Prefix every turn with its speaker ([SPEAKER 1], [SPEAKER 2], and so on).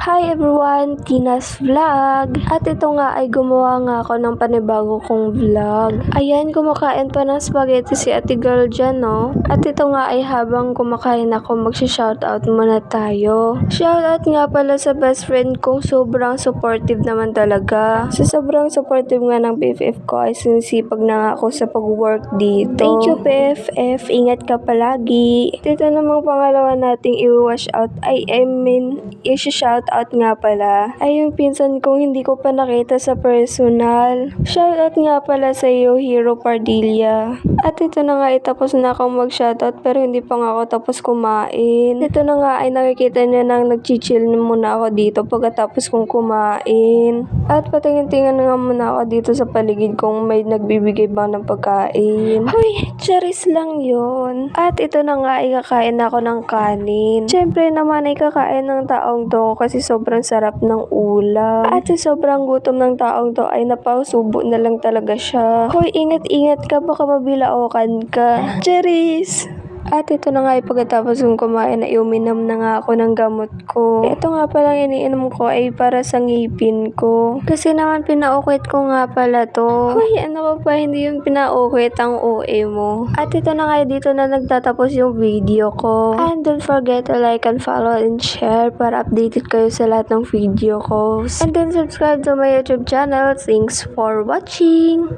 [SPEAKER 1] Hi everyone! Tina's Vlog! At ito nga ay gumawa nga ako ng panibago kong vlog. Ayan, kumakain pa ng spaghetti si ate girl dyan, no? At ito nga ay habang kumakain ako, magsha-shoutout muna tayo. Shoutout nga pala sa best friend kong sobrang supportive naman talaga. Sa sobrang supportive nga ng BFF ko ay sinisipag na nga ako sa pag-work dito. Thank you BFF! Ingat ka palagi! Dito namang pangalawa nating i-wash out i-shout out nga pala ay yung pinsan kong hindi ko pa nakita sa personal. Shoutout nga pala sa iyo, Hero Pardilla. At ito na nga, tapos na akong mag-shoutout pero hindi pa nga ako tapos kumain. Ito na nga ay nakikita niya nang nag-chill muna ako dito pagkatapos kong kumain. At patingin-tingin nga muna ako dito sa paligid kung may nagbibigay ba ng pagkain. Hoy, charis lang yon. At ito na nga ay kakain ako ng kanin. Siyempre naman ay kakain ng taong to kasi sobrang sarap ng ulam. At sa sobrang gutom ng taong to ay napasubo na lang talaga siya. Hoy, ingat-ingat ka, baka mabilaokan ka. Charis! At ito na nga ay pagkatapos kong kumain ay uminom na nga ako ng gamot ko. Ito nga palang iniinom ko ay para sa ngipin ko. Kasi naman pinaukit ko nga pala to. Hoy, ano ka pa, hindi yung pinaukit ang OA mo. At ito na nga dito na nagtatapos yung video ko. And don't forget to like and follow and share para updated kayo sa lahat ng video ko. And then subscribe to my YouTube channel. Thanks for watching!